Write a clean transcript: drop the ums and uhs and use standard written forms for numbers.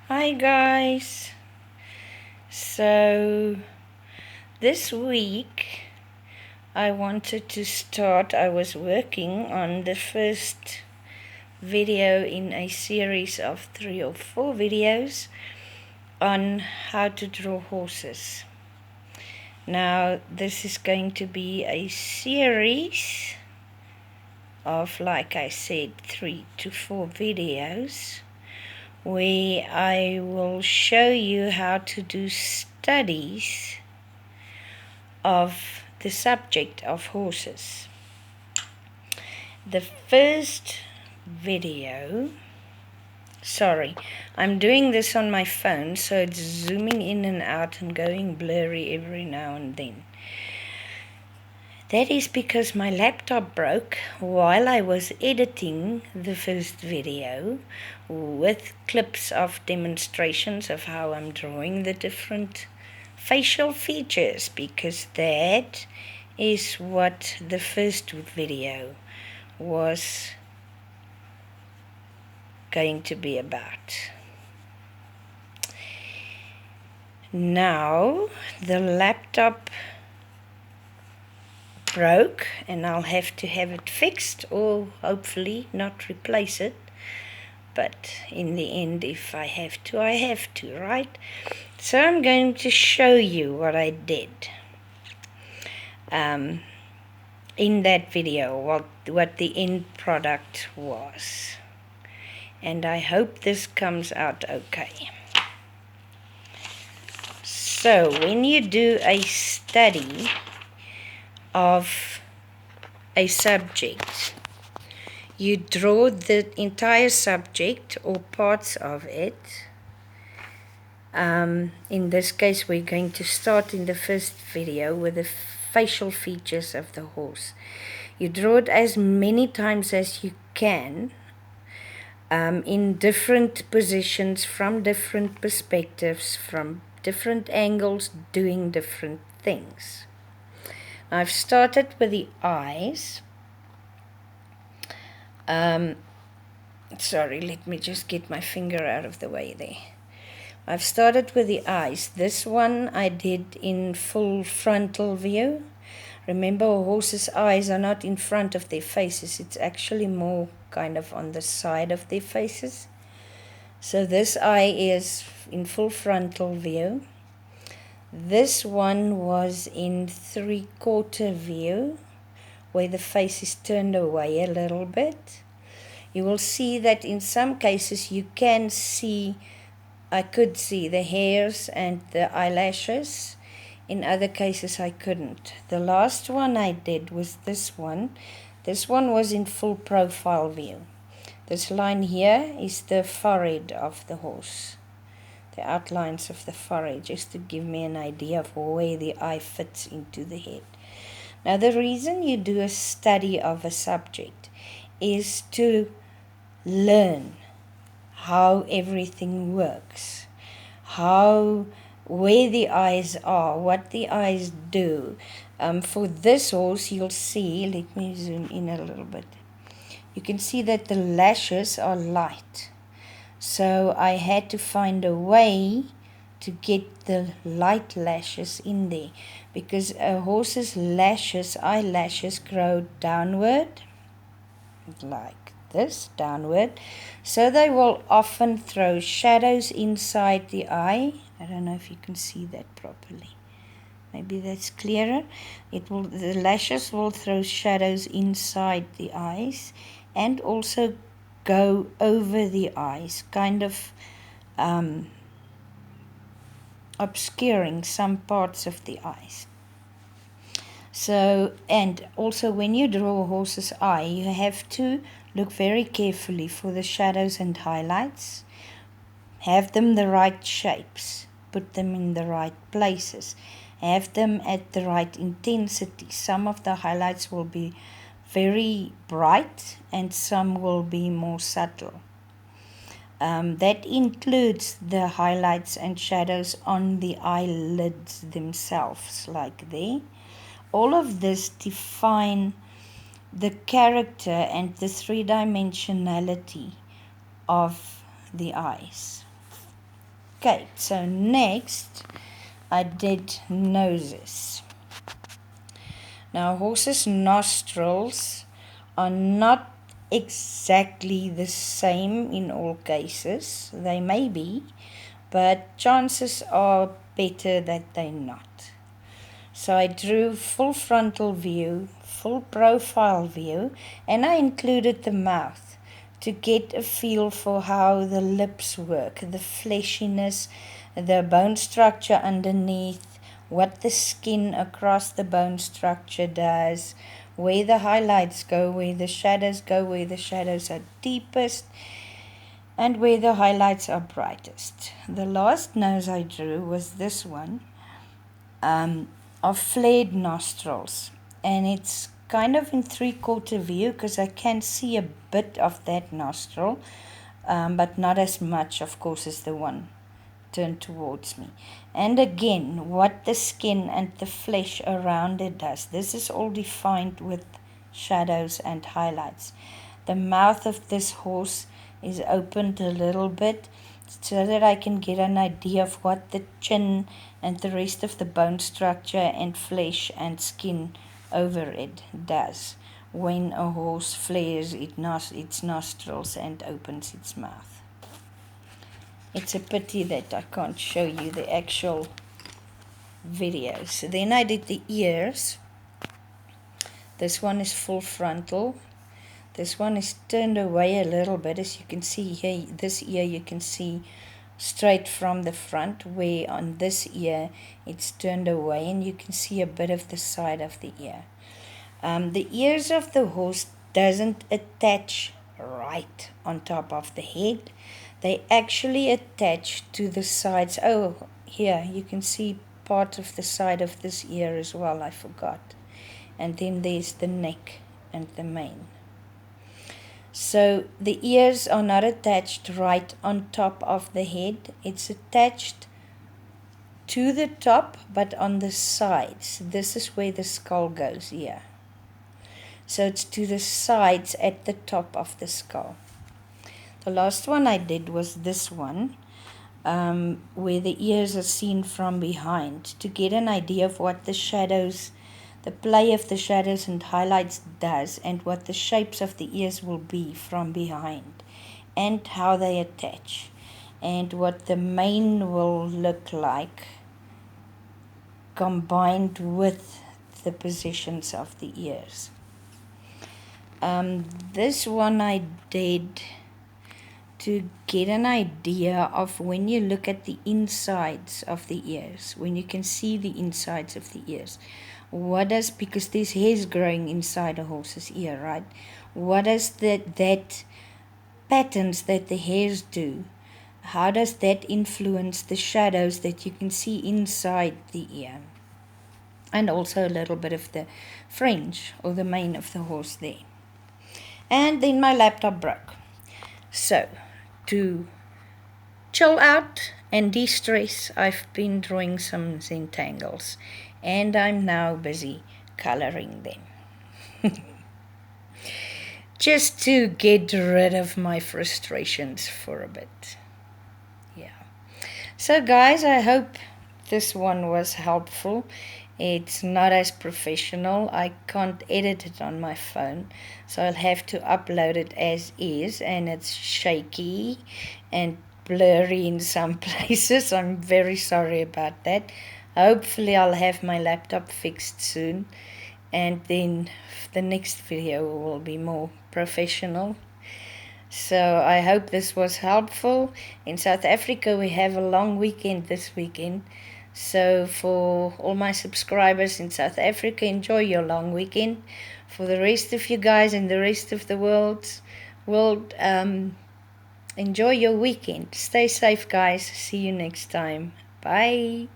Hi guys. So this week I wanted to start. I was working on the first video in a series of 3 or 4 videos on how to draw horses. Now this is going to be a series of, like I said, 3 to 4 videos where I will show you how to do studies of the subject of horses. The first video, I'm doing this on my phone, so it's zooming in and out and going blurry every now and then. That is because my laptop broke while I was editing the first video with clips of demonstrations of how I'm drawing the different facial features, because that is what the first video was going to be about. Now the laptop broke and I'll have to have it fixed, or hopefully not replace it, but in the end, if I have to, I have to, right? So I'm going to show you what I did in that video, what the end product was, and I hope this comes out okay. So when you do a study of a subject, you draw the entire subject or parts of it. In this case, we're going to start in the first video with the facial features of the horse. You draw it as many times as you can, in different positions, from different perspectives, from different angles, doing different things. I've started with the eyes. Let me just get my finger out of the way there. I've started with the eyes. This one I did in full frontal view. Remember, a horse's eyes are not in front of their faces. It's actually more kind of on the side of their faces. So this eye is in full frontal view. This one was in 3/4 view, where the face is turned away a little bit. You will see that in some cases you can see, I could see the hairs and the eyelashes. In other cases I couldn't. The last one I did was this one. This one was in full profile view. This line here is the forehead of the horse, the outlines of the forehead, just to give me an idea of where the eye fits into the head. Now the reason you do a study of a subject is to learn how everything works, where the eyes are, what the eyes do. For this horse, you'll see, let me zoom in a little bit. You can see that the lashes are light. So I had to find a way to get the light lashes in there, because a horse's eyelashes grow downward, like this, downward. So they will often throw shadows inside the eye. I don't know if you can see that properly. Maybe that's clearer. The lashes will throw shadows inside the eyes and also go over the eyes, kind of obscuring some parts of the eyes. So, and also when you draw a horse's eye, you have to look very carefully for the shadows and highlights. Have them the right shapes. Put them in the right places. Have them at the right intensity. Some of the highlights will be very bright and some will be more subtle. That includes the highlights and shadows on the eyelids themselves, like there. All of this define the character and the three-dimensionality of the eyes. Okay, so next I did noses. Now horses' nostrils are not exactly the same in all cases. They may be, but chances are better that they're not. So I drew full frontal view, full profile view, and I included the mouth to get a feel for how the lips work, the fleshiness, the bone structure underneath, what the skin across the bone structure does, where the highlights go, where the shadows go, where the shadows are deepest, and where the highlights are brightest. The last nose I drew was this one. Of flared nostrils, and it's kind of in 3/4 view because I can see a bit of that nostril, but not as much, of course, as the one turned towards me. And again, what the skin and the flesh around it does. This is all defined with shadows and highlights. The mouth of this horse is opened a little bit so that I can get an idea of what the chin and the rest of the bone structure and flesh and skin over it does when a horse flares its nostrils and opens its mouth. It's a pity that I can't show you the actual videos. Then I did the ears. This one is full frontal. This one is turned away a little bit. As you can see here, this ear you can see straight from the front, where on this ear it's turned away and you can see a bit of the side of the ear. The ears of the horse doesn't attach right on top of the head. They actually attach to the sides. Oh, here you can see part of the side of this ear as well, I forgot. And then there's the neck and the mane. So the ears are not attached right on top of the head. It's attached to the top, but on the sides. This is where the skull goes here. So it's to the sides at the top of the skull. The last one I did was this one, where the ears are seen from behind, to get an idea of what the shadows, the play of the shadows and highlights does, and what the shapes of the ears will be from behind, and how they attach, and what the mane will look like combined with the positions of the ears. This one I did to get an idea of when you look at the insides of the ears, when you can see the insides of the ears. What does, because there's hairs growing inside a horse's ear, right? What does that patterns that the hairs do, how does that influence the shadows that you can see inside the ear? And also a little bit of the fringe or the mane of the horse there. And then my laptop broke. So, to chill out and de-stress, I've been drawing some Zentangles, and I'm now busy coloring them. Just to get rid of my frustrations for a bit. Yeah. So guys, I hope this one was helpful. It's not as professional. I can't edit it on my phone, so I'll have to upload it as is, and it's shaky and blurry in some places. I'm very sorry about that. Hopefully I'll have my laptop fixed soon, and then the next video will be more professional. So I hope this was helpful. In South Africa we have a long weekend this weekend. So for all my subscribers in South Africa, enjoy your long weekend. For the rest of you guys in the rest of the world, enjoy your weekend. Stay safe, guys. See you next time. Bye.